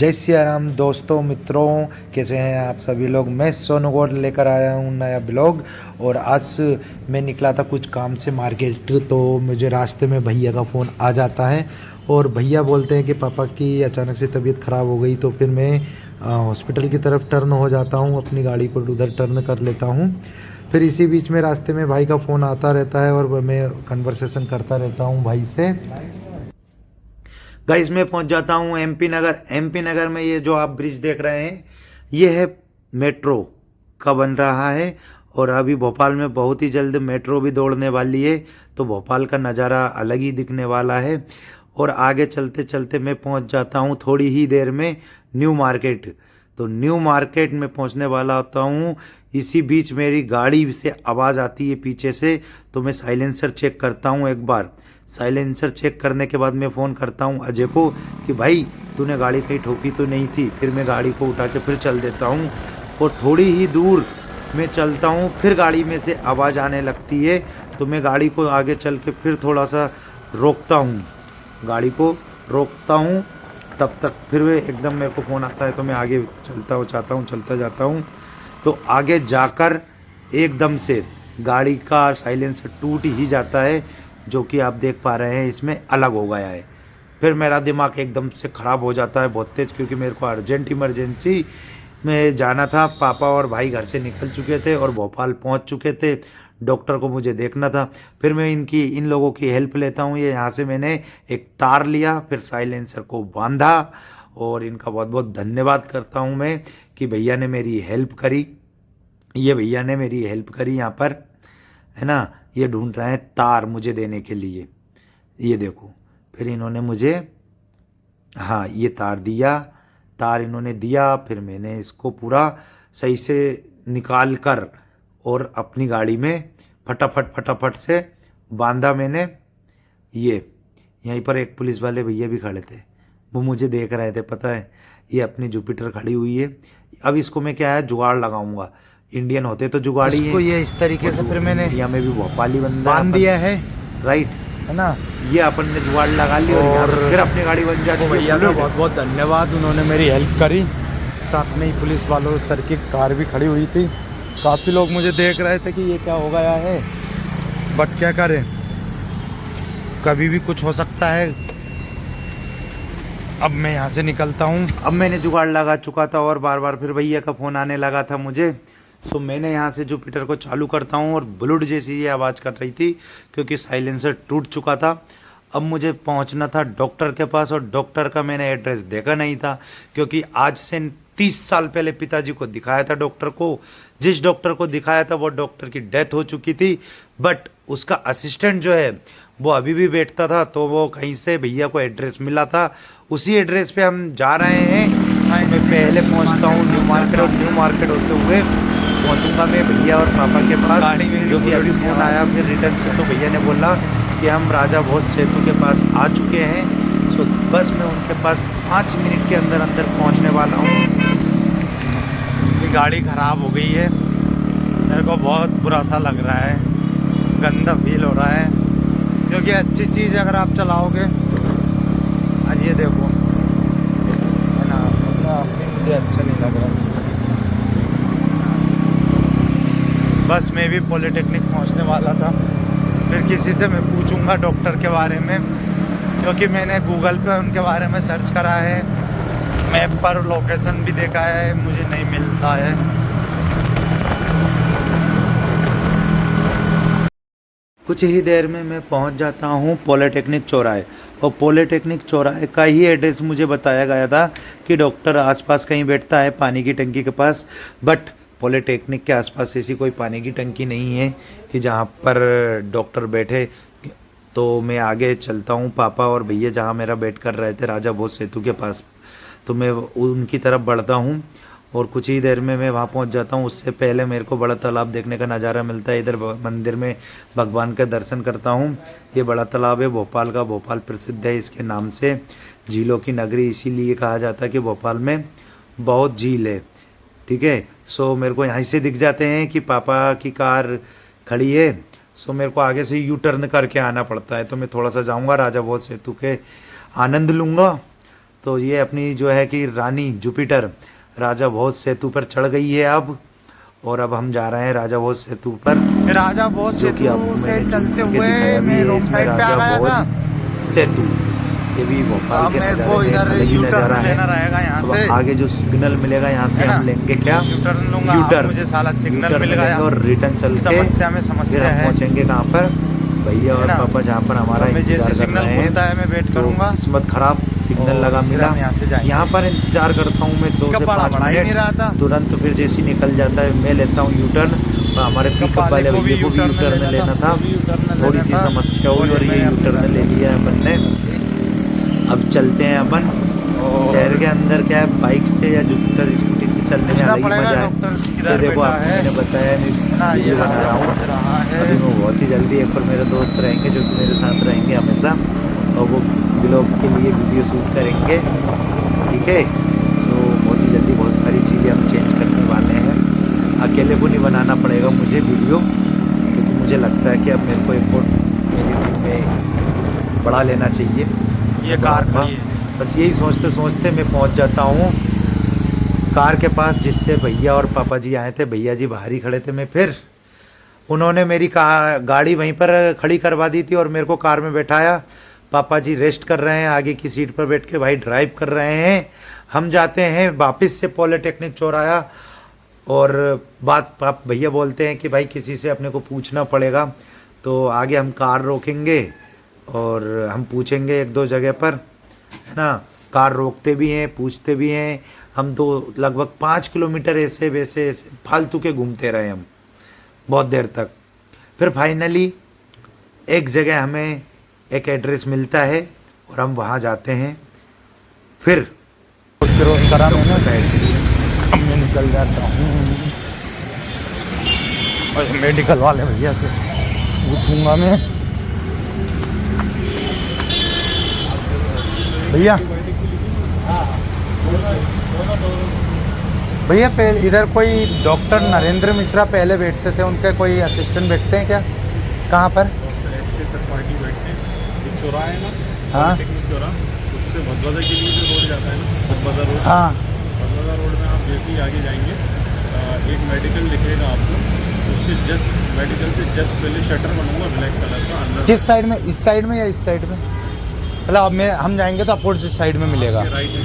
जय सिया राम दोस्तों मित्रों, कैसे हैं आप सभी लोग। मैं सोनू गौड़ लेकर आया हूँ नया ब्लॉग। और आज मैं निकला था कुछ काम से मार्केट, तो मुझे रास्ते में भैया का फ़ोन आ जाता है और भैया बोलते हैं कि पापा की अचानक से तबीयत ख़राब हो गई। तो फिर मैं हॉस्पिटल की तरफ टर्न हो जाता हूँ, अपनी गाड़ी को उधर टर्न कर लेता हूँ। फिर इसी बीच में रास्ते में भाई का फ़ोन आता रहता है और मैं कन्वर्सेशन करता रहता हूँ भाई से। गाइस मैं पहुंच जाता हूं एमपी नगर। एमपी नगर में ये जो आप ब्रिज देख रहे हैं ये है मेट्रो का बन रहा है। और अभी भोपाल में बहुत ही जल्द मेट्रो भी दौड़ने वाली है, तो भोपाल का नज़ारा अलग ही दिखने वाला है। और आगे चलते चलते मैं पहुंच जाता हूं थोड़ी ही देर में न्यू मार्केट। तो न्यू मार्केट में पहुंचने वाला होता हूं। इसी बीच मेरी गाड़ी से आवाज़ आती है पीछे से, तो मैं साइलेंसर चेक करता हूं एक बार। साइलेंसर चेक करने के बाद मैं फ़ोन करता हूं अजय को कि भाई तूने गाड़ी कहीं ठोकी तो नहीं थी। फिर मैं गाड़ी को उठा के फिर चल देता हूं और थोड़ी ही दूर मैं चलता हूं, फिर गाड़ी में से आवाज़ आने लगती है। तो मैं गाड़ी को आगे चल के फिर थोड़ा सा रोकता हूं, गाड़ी को रोकता हूं। तब तक फिर वे एकदम मेरे को फ़ोन आता है, तो मैं आगे चलता जाता हूँ। तो आगे जाकर एकदम से गाड़ी का साइलेंसर टूट ही जाता है, जो कि आप देख पा रहे हैं इसमें अलग हो गया है। फिर मेरा दिमाग एकदम से ख़राब हो जाता है बहुत तेज़, क्योंकि मेरे को अर्जेंट इमरजेंसी में जाना था। पापा और भाई घर से निकल चुके थे और भोपाल पहुंच चुके थे। डॉक्टर को मुझे देखना था। फिर मैं इन लोगों की हेल्प लेता हूँ। ये यहाँ से मैंने एक तार लिया, फिर साइलेंसर को बांधा। और इनका बहुत बहुत धन्यवाद करता हूँ मैं कि भैया ने मेरी हेल्प करी। ये भैया ने मेरी हेल्प करी यहाँ पर, है ना। ये ढूंढ रहे हैं तार मुझे देने के लिए। ये देखो, फिर इन्होंने मुझे, हाँ, ये तार दिया। तार इन्होंने दिया, फिर मैंने इसको पूरा सही से निकाल कर और अपनी गाड़ी में फटाफट फटाफट से बांधा मैंने। ये यहीं पर एक पुलिस वाले भैया भी खड़े थे, वो मुझे देख रहे थे, पता है। ये अपनी जुपिटर खड़ी हुई है। अब इसको मैं क्या है जुगाड़ लगाऊंगा। इंडियन होते तो जुगाड़ी इसको है। ये इस तरीके से फिर मैंने इंडिया में भी भोपाली बंदा बांध दिया है राइट, है ना। ये अपन ने जुगाड़ लगा ली और यहाँ पे फिर अपनी गाड़ी बन जाती है। भैया का बहुत बहुत धन्यवाद, उन्होंने मेरी हेल्प करी। साथ में ही पुलिस वालों सर की कार भी खड़ी हुई थी। काफ़ी लोग मुझे देख रहे थे कि ये क्या हो गया है, बट क्या करें, कभी भी कुछ हो सकता है। अब मैं यहाँ से निकलता हूँ। अब मैंने जुगाड़ लगा चुका था और बार बार फिर भैया का फ़ोन आने लगा था मुझे। सो मैंने यहाँ से जुपिटर को चालू करता हूँ और बुलेट जैसी ये आवाज़ कर रही थी, क्योंकि साइलेंसर टूट चुका था। अब मुझे पहुँचना था डॉक्टर के पास, और डॉक्टर का मैंने एड्रेस देखा नहीं था, क्योंकि आज से 30 साल पहले पिताजी को दिखाया था डॉक्टर को। जिस डॉक्टर को दिखाया था वो डॉक्टर की डेथ हो चुकी थी, बट उसका असिस्टेंट जो है वो अभी भी बैठता था। तो वो कहीं से भैया को एड्रेस मिला था, उसी एड्रेस पे हम जा रहे हैं। मैं पहले पहुंचता हूँ न्यू मार्केट, और न्यू मार्केट होते हुए पहुंचूंगा मैं भैया और पापा के पास, जो कि अभी फ़ोन आया फिर रिटर्न से। तो भैया ने बोला कि हम राजा भोज सेतु के पास आ चुके हैं। सो बस मैं उनके पास 5 मिनट के अंदर अंदर पहुंचने वाला हूँ। गाड़ी ख़राब हो गई है, मेरे को बहुत बुरा सा लग रहा है, गंदा फील हो रहा है, क्योंकि अच्छी चीज़ अगर आप चलाओगे, आज ये देखो, है ना, मुझे अच्छा नहीं लग रहा। बस मैं भी पॉलिटेक्निक पहुंचने वाला था। फिर किसी से मैं पूछूंगा डॉक्टर के बारे में, क्योंकि मैंने गूगल पे उनके बारे में सर्च करा है, मैप पर लोकेशन भी देखा है, मुझे नहीं मिलता है। कुछ ही देर में मैं पहुंच जाता हूं पॉलिटेक्निक चौराहे। और पॉलिटेक्निक चौराहे का ही एड्रेस मुझे बताया गया था कि डॉक्टर आसपास कहीं बैठता है पानी की टंकी के पास, बट पॉलिटेक्निक के आसपास ऐसी कोई पानी की टंकी नहीं है कि जहां पर डॉक्टर बैठे। तो मैं आगे चलता हूं, पापा और भैया जहां मेरा वेट कर रहे थे राजा भोज सेतु के पास, तो मैं उनकी तरफ बढ़ता हूं। और कुछ ही देर में मैं वहाँ पहुँच जाता हूँ। उससे पहले मेरे को बड़ा तालाब देखने का नज़ारा मिलता है। इधर मंदिर में भगवान का दर्शन करता हूँ। ये बड़ा तालाब है भोपाल का, भोपाल प्रसिद्ध है इसके नाम से, झीलों की नगरी इसीलिए कहा जाता है कि भोपाल में बहुत झील है। ठीक है, सो मेरे को यहाँ से दिख जाते हैं कि पापा की कार खड़ी है। सो मेरे को आगे से यू टर्न करके आना पड़ता है, तो मैं थोड़ा सा जाऊँगा, राजा भोज सेतु के आनंद लूँगा। तो ये अपनी जो है कि रानी जुपिटर राजा भोज सेतु पर चढ़ गई है अब, और अब हम जा रहे हैं राजा भोज सेतु पर, राजा भोज जो कि अब सेतु से मैंने चलते जूम करके हुए दिखाया भी मैं है। रोड इसमें साइड पे आ राजा गया था। भोज सेतु, ये भी भोपाल अब के मेरे नज़ारे को में इधर अलग ही यू नज़ारा टर्न है। लेना रहेगा यहाँ अब से, आगे जो सिग्नल मिलेगा यहाँ से है ना? हम लेंगे क्या, यू टर्न लूंगा। यू अब टर्न, मुझे साला सिग्नल U-turn मिल गया लेंगे और रिटर्न चल के समस्या में फिर समस्या हम है। पहुँचेंगे कहाँ पर, भैया और है ना? पापा जहाँ पर हमारा तो मैं इंतजार जैसे कर सिग्नल रहे हैं। खुलता है मैं वेट तो करूंगा। किस्मत खराब सिग्नल और लगा फिर मिला, हम यहाँ से जाएंगे। यहाँ पर इंतजार करता हूँ मैं 2 से कपड़ा 5 बढ़ा ही नहीं रहा था। मिनट, तुरंत फिर जैसे ही निकल जाता है मैं लेता हूँ U-turn, और हमारे पिकअप वाले भैया को भी U-turn लेना था, थोड़ी सी समस्या हुई और ये U-turn ले लिया अपन ने। अब चलते हैं अपन शहर के अंदर, क्या है बाइक से या जुपिटर स्कूटी से चलने में अलग ही मजा है। तो देखो आप मैंने बताया मैं वीडियो बना रहा हूँ, अभी मैं बहुत ही जल्दी एक और मेरे दोस्त रहेंगे जो कि मेरे साथ रहेंगे हमेशा, और वो ब्लॉग के लिए वीडियो शूट करेंगे, ठीक है। सो बहुत ही जल्दी बहुत सारी चीज़ें हम चेंज करने वाले हैं, अकेले को नहीं बनाना पड़ेगा मुझे वीडियो, क्योंकि मुझे लगता है कि अब मेरे को एक और मेरी टीम में बढ़ा लेना चाहिए। ये कार खड़ी है। बस यही सोचते सोचते मैं पहुंच जाता हूँ कार के पास, जिससे भैया और पापा जी आए थे। भैया जी बाहर ही खड़े थे, मैं फिर उन्होंने मेरी गाड़ी वहीं पर खड़ी करवा दी थी और मेरे को कार में बैठाया। पापा जी रेस्ट कर रहे हैं आगे की सीट पर बैठ के, भाई ड्राइव कर रहे हैं। हम जाते हैं वापस से पॉलिटेक्निक चौराहा, और पाप भैया बोलते हैं कि भाई किसी से अपने को पूछना पड़ेगा, तो आगे हम कार रोकेंगे और हम पूछेंगे 1-2 जगह पर, है ना। कार रोकते भी हैं, पूछते भी हैं। हम तो लगभग 5 किलोमीटर ऐसे वैसे फालतू के घूमते रहे हम बहुत देर तक। फिर फाइनली एक जगह हमें एक एड्रेस मिलता है और हम वहाँ जाते हैं। फिर क्रॉस करा मैंने, अब मैं निकल जाता हूँ और मेडिकल वाले भैया से पूछूंगा मैं, भैया भैया पहले इधर कोई डॉक्टर नरेंद्र मिश्रा पहले बैठते थे, उनके कोई असिस्टेंट बैठते हैं क्या? कहाँ पर? चौराहा है ना, हाँ चौराहा, उससे भदवादा के लिए जो रोड जाता है ना, भदवादा रोड, हाँ भदवादा रोड में आप जैसे ही आगे जाएंगे एक मेडिकल दिखेगा आपको, उसके जस्ट मेडिकल से जस्ट पहले शटर बनूंगा ब्लैक कलर का अंदर। किस साइड में, इस साइड में या इस साइड में? मतलब अब मैं हम जाएंगे तो अपोजिट साइड में मिलेगा। राइट है,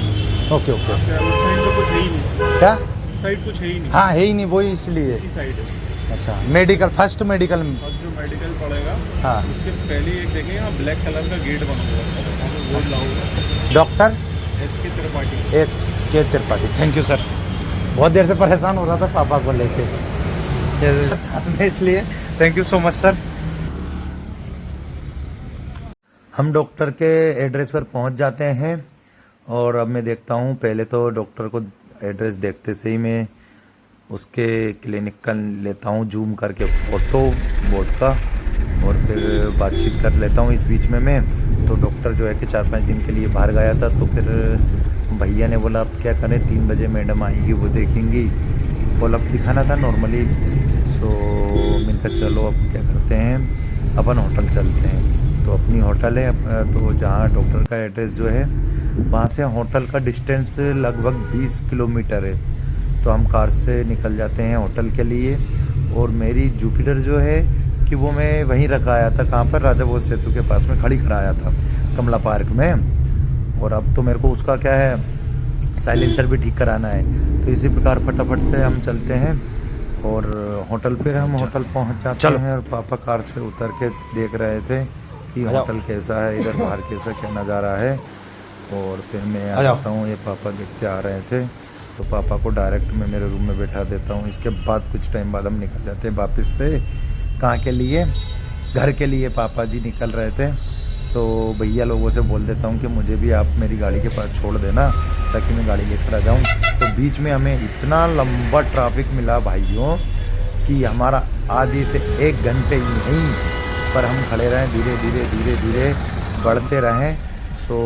ओके ओके। उस साइड तो कुछ है ही नहीं, क्या? उस साइड कुछ है ही नहीं, हाँ है ही नहीं, वही इसलिए। इसी साइड है। अच्छा मेडिकल, फर्स्ट मेडिकल में। और जो मेडिकल पड़ेगा हाँ उसके पहले एक देखें यहाँ ब्लैक कलर का गेट बना हुआ है, वहाँ पे बोर्ड लाऊंगा doctor SK Tripathi. SK Tripathi, thank you sir. बहुत देर से परेशान हो रहा था पापा को लेके, इसलिए thank you so much sir. हम डॉक्टर के एड्रेस पर पहुंच जाते हैं और अब मैं देखता हूं, पहले तो डॉक्टर को एड्रेस देखते से ही मैं उसके क्लिनिक का लेता हूं जूम करके फोटो बोर्ड का, और फिर बातचीत कर लेता हूं। इस बीच में मैं तो डॉक्टर जो है कि 4-5 दिन के लिए बाहर गया था, तो फिर भैया ने बोला अब क्या करें, 3 बजे मैडम आएंगी वो देखेंगी, फॉलोअप दिखाना था नॉर्मली। सो मैंने कहा चलो अब क्या करते हैं, अपन होटल चलते हैं। तो अपनी होटल है, तो जहाँ डॉक्टर का एड्रेस जो है वहाँ से होटल का डिस्टेंस लगभग 20 किलोमीटर है। तो हम कार से निकल जाते हैं होटल के लिए, और मेरी जुपिटर जो है कि वो मैं वहीं रखा आया था, कहाँ पर, राजा भोज सेतु के पास में खड़ी कराया था कमला पार्क में। और अब तो मेरे को उसका क्या है साइलेंसर भी ठीक कराना है। तो इसी प्रकार फटाफट से हम चलते हैं और होटल पर हम होटल पहुँच जाते हैं। और पापा कार से उतर के देख रहे थे कि होटल कैसा है, इधर बाहर कैसा क्या नज़ारा है। और फिर मैं आ जाता हूँ, ये पापा देखते आ रहे थे, तो पापा को डायरेक्ट मैं मेरे रूम में बैठा देता हूँ। इसके बाद कुछ टाइम बाद हम निकल जाते हैं वापस से, कहाँ के लिए, घर के लिए। पापा जी निकल रहे थे, सो भैया लोगों से बोल देता हूँ कि मुझे भी आप मेरी गाड़ी के पास छोड़ देना ताकि मैं गाड़ी लेकर आ जाऊँ। तो बीच में हमें इतना लंबा ट्रैफिक मिला भाइयों कि हमारा आधे से 1 घंटे यहीं पर हम खड़े रहें, धीरे धीरे धीरे धीरे बढ़ते रहें। सो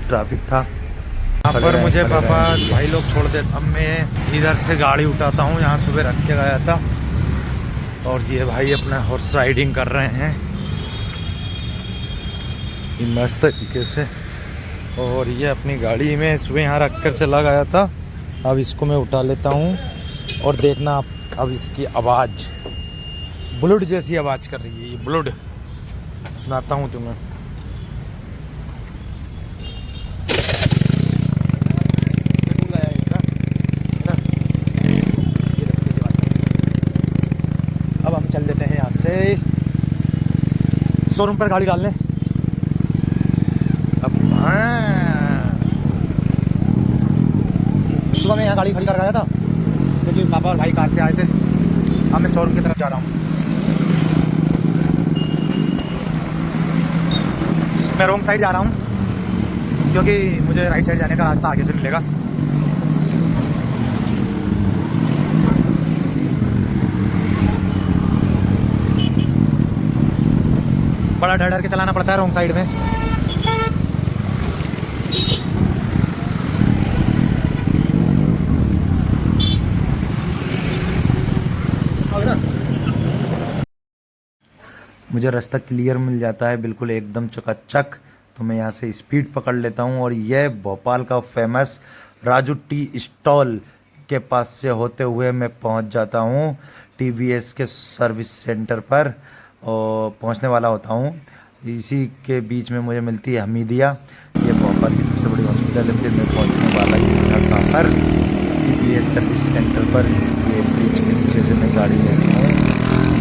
ट्रैफिक था यहाँ पर मुझे पापा भाई लोग छोड़ देते। अब मैं इधर से गाड़ी उठाता हूँ, यहाँ सुबह रख के गया था, और ये भाई अपना हॉर्स राइडिंग कर रहे हैं मस्त तरीके से। और ये अपनी गाड़ी में सुबह यहाँ रख कर चला गया था। अब इसको मैं उठा लेता हूँ और देखना आप अब इसकी आवाज़ बुलेट जैसी आवाज़ कर रही है। ये बुलेट सुनाता हूँ तुम्हें। अब हम चल देते हैं यहाँ से शोरूम पर गाड़ी डालने। अब सुबह मैं यहाँ गाड़ी खड़ी कर गया था क्योंकि पापा और भाई कार से आए थे। अब मैं शोरूम की तरफ जा रहा हूँ। मैं रॉन्ग साइड जा रहा हूँ क्योंकि मुझे राइट साइड जाने का रास्ता आगे से मिलेगा। बड़ा डर डर के चलाना पड़ता है रॉन्ग साइड में। मुझे रास्ता क्लियर मिल जाता है बिल्कुल एकदम चकाचक, तो मैं यहाँ से स्पीड पकड़ लेता हूँ और यह भोपाल का फेमस राजू टी स्टॉल के पास से होते हुए मैं पहुँच जाता हूँ TVS के सर्विस सेंटर पर और पहुँचने वाला होता हूँ। इसी के बीच में मुझे मिलती है हमीदिया, ये भोपाल की सबसे बड़ी हॉस्पिटल है। फिर मैं पहुँचने वाला ही था कहाँ पर, TVS सर्विस सेंटर पर। ये ब्रिज के नीचे से मैं गाड़ी लेता हूँ।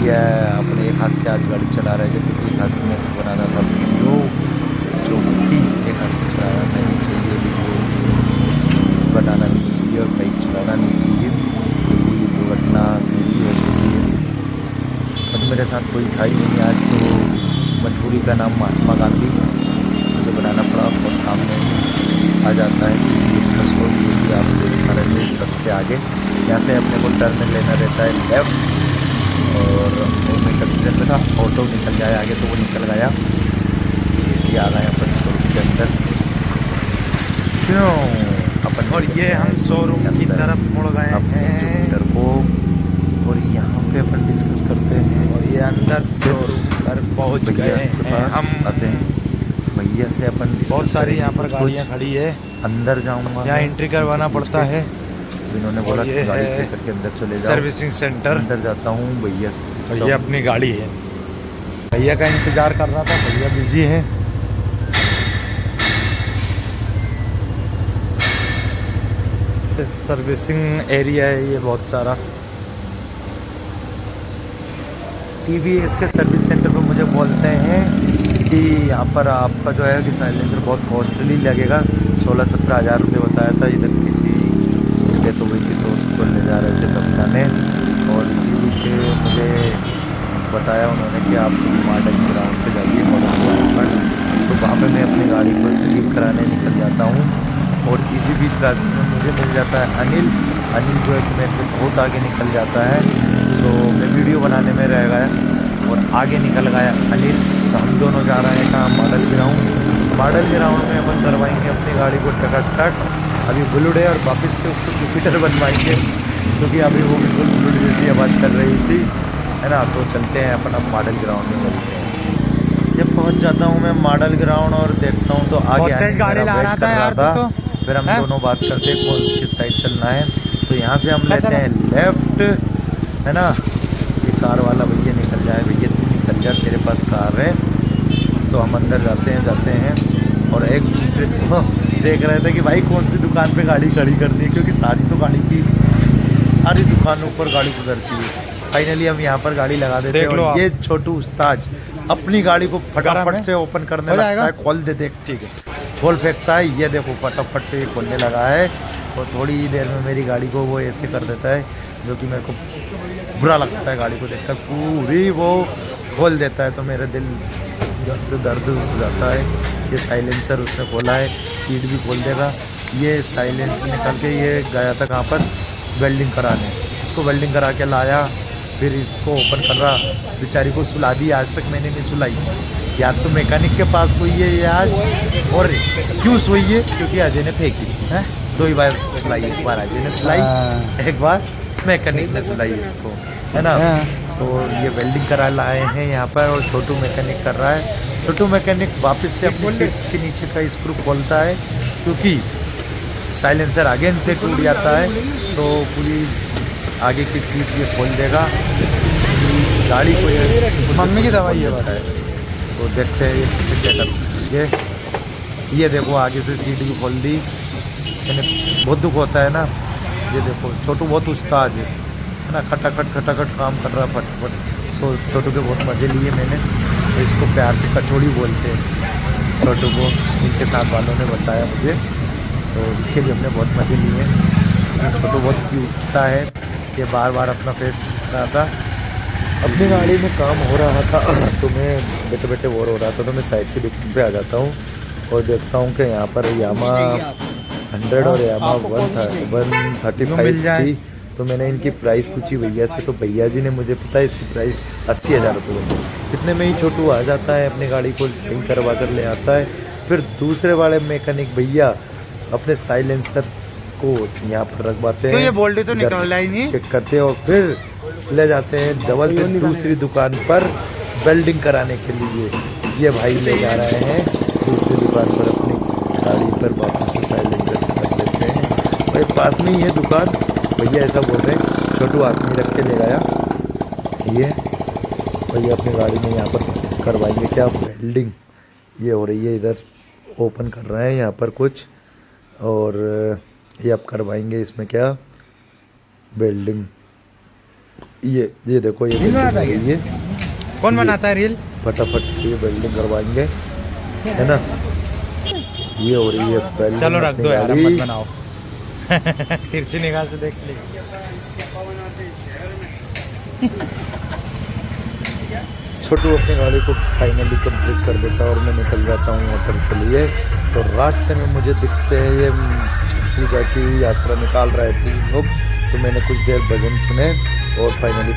यह अपने एक हाथ से आज गाड़ी चला रहे थे क्योंकि एक हाथ से मैं बनाना था वीडियो, जो कि एक हाथ से चलाना नहीं चाहिए, वीडियो बनाना नहीं चाहिए और बाइक चलाना नहीं चाहिए क्योंकि दुर्घटना भी हो सकती है। बट मेरे साथ कोई था ही नहीं आज, तो मजबूरी का नाम महात्मा गांधी मुझे बनाना पड़ा और सामने आ जाता है इसका सोच कि आप देख पा रहे थे रस्ते आगे। यहाँ से अपने को टर्न लेना रहता है लेफ्ट और वो निकल था, ऑटो निकल जाए आगे तो वो निकल गया। ये आ गए अपन शोरूम के अंदर क्यों अपन, और ये हम शोरूम की तरफ मुड़ गए हैं इधर को, और यहाँ पे अपन डिस्कस करते हैं। और ये अंदर शोरूम पर पहुँच गए हैं हम। आते हैं भैया से अपन बहुत सारी यहाँ पर गाड़ियाँ खड़ी है। अंदर जाऊँगा, यहाँ एंट्री करवाना पड़ता है। इन्होंने बोला ये गाड़ी है लेकर के अंदर चले जाओ। Servicing centre. अंदर जाता हूँ भैया और ये अपनी गाड़ी है। भैया का इंतजार कर रहा था, भैया बिजी है। सर्विसिंग एरिया है ये बहुत सारा। TVS के सर्विस सेंटर पर मुझे बोलते हैं कि यहाँ पर आपका जो है कि साइलेंसर बहुत कॉस्टली लगेगा, 16-17 हज़ार रुपये बताया था। इधर किसी डेथ हो गई थी तो उसको ले जा रहे थे दफनाने, और इसी बीच मुझे बताया उन्होंने कि आप मॉडल ग्राउंड पे जाइए, मॉडल ग्राउंड पर। तो वहाँ पे मैं अपनी गाड़ी को ठीक कराने निकल जाता हूँ और इसी बीच रास्ते में मुझे मिल जाता है अनिल जो है कि मेरे से बहुत आगे निकल जाता है। तो मैं वीडियो बनाने में रह गया और आगे निकल गया अनिल। तो हम दोनों जा रहे हैं कहाँ, मॉडल ग्राउंड में अपन करवाएंगे अपनी गाड़ी को टकाटक। अभी बुलेट है और वापस से उसको जुपिटर बनवाएंगे क्योंकि अभी वो बिल्कुल बुलेट जैसी आवाज़ कर रही थी, है ना। तो चलते हैं अपन अब मॉडल ग्राउंड में मिलते हैं। जब पहुंच जाता हूं मैं मॉडल ग्राउंड और देखता हूं तो आगे गाड़ी ला रहा था यार तो फिर हम दोनों बात करते हैं कौन किस साइड चलना है। तो यहाँ से हम लेते हैं लेफ्ट, है ना। ये कार वाला भैया निकल जाए, भैया तू निकल जा, तेरे पास कार है। तो हम अंदर जाते हैं और एक दूसरे को देख रहे थे कि भाई कौन सी दुकान पे गाड़ी खड़ी करनी है, क्योंकि सारी दुकानों पर गाड़ी गुजरती है। फाइनली हम यहाँ पर गाड़ी लगा देते हैं और ये छोटू उस्ताद अपनी गाड़ी को फटाफट से ओपन करने लगता है। खोल दे, देख, ठीक है, खोल फेंकता है। ये देखो फटाफट से ये खोलने लगा है और थोड़ी ही देर में मेरी गाड़ी को वो ऐसे कर देता है जो कि मेरे को बुरा लगता है। गाड़ी को देखकर पूरी वो खोल देता है तो मेरा दिल दर्द हो जाता है। ये साइलेंसर उसने खोला है, सीट भी खोल देगा। ये साइलेंसर निकाल के ये गया था कहाँ पर, वेल्डिंग कराने। इसको वेल्डिंग करा के लाया, फिर इसको ओपन कर रहा, बेचारी को सुला दी। आज तक मैंने नहीं सुलाई, या तो मैकेनिक के पास हुई है ये आज, और क्यों सोई है क्योंकि अजय ने फेंकी है। 2 बार सुलाई, एक बार अजय ने सुलाई, एक बार मैकेनिक ने सुलाई इसको, है ना। तो ये वेल्डिंग करा लाए हैं यहाँ पर और छोटू मैकेनिक कर रहा है छोटू मैकेनिक वापस से अपनी सीट के नीचे का स्क्रू खोलता है, क्योंकि साइलेंसर आगे से टूट जाता है, तो पूरी आगे की सीट ये खोल देगा। गाड़ी को मम्मी की दवाई है है, तो देखते हैं ये कैसे क्या करते हैं। ये देखो आगे से सीट भी खोल दी, मैंने बहुत दुख होता है ना। ये देखो छोटू बहुत उस्ताद है ना, खटाखट काम कर रहा है फटाफट। सो छोटू के बहुत मज़े लिए मैंने, तो इसको प्यार से कचौड़ी बोलते हैं छोटू को, इनके साथ वालों ने बताया मुझे, तो इसके लिए हमने बहुत मज़े लिए। छोटू बहुत क्यूट सा है, ये बार बार अपना फेस दिखा रहा था। अपनी गाड़ी में काम हो रहा था तो मैं बैठे बैठे बोर हो रहा था, तो मैं साइड की डिक्की पे आ जाता हूँ और देखता हूँ कि यहाँ पर यामा 100 और यामा 135 थी। तो मैंने इनकी प्राइस पूछी भैया से, तो भैया जी ने मुझे पता है इसकी प्राइस 80,000 रुपये बोली। इतने में ही छोटू आ जाता है, अपनी गाड़ी को सही करवा कर ले आता है। फिर दूसरे वाले मैकेनिक भैया अपने साइलेंसर को यहाँ पर रखवाते हैं, ये बोल्ट तो निकल रहा ही नहीं, चेक करते हैं और फिर ले जाते हैं डबल से दूसरी दुकान पर वेल्डिंग कराने के लिए। ये भाई ले जा रहे हैं दूसरी दुकान पर, अपनी गाड़ी पर वापस से साइलेंसर कर लेते हैं। भाई पास में ही है दुकान, भैया ऐसा बोल रहे हैं। छोटू आदमी रख के ले गया, ये भैया अपनी गाड़ी में यहाँ पर करवाएंगे क्या वेल्डिंग। ये हो रही है, इधर ओपन कर रहे हैं यहाँ पर कुछ, और ये अब करवाएंगे इसमें क्या वेल्डिंग। ये देखो ये कौन बनाता है रील, फटाफट से ये वेल्डिंग करवाएंगे, है ना। ये हो रही है वेल्डिंग। चलो रख दो यार, मत बनाओ तिरछी निगाह से देख ली। छोटू अपनी गाड़ी को फाइनली कंप्लीट कर देता और मैं निकल जाता हूँ होटल के लिए। तो रास्ते में मुझे दिखते हैं ये पूजा की यात्रा निकाल रहे थे लोग, तो मैंने कुछ देर भजन सुने और फाइनली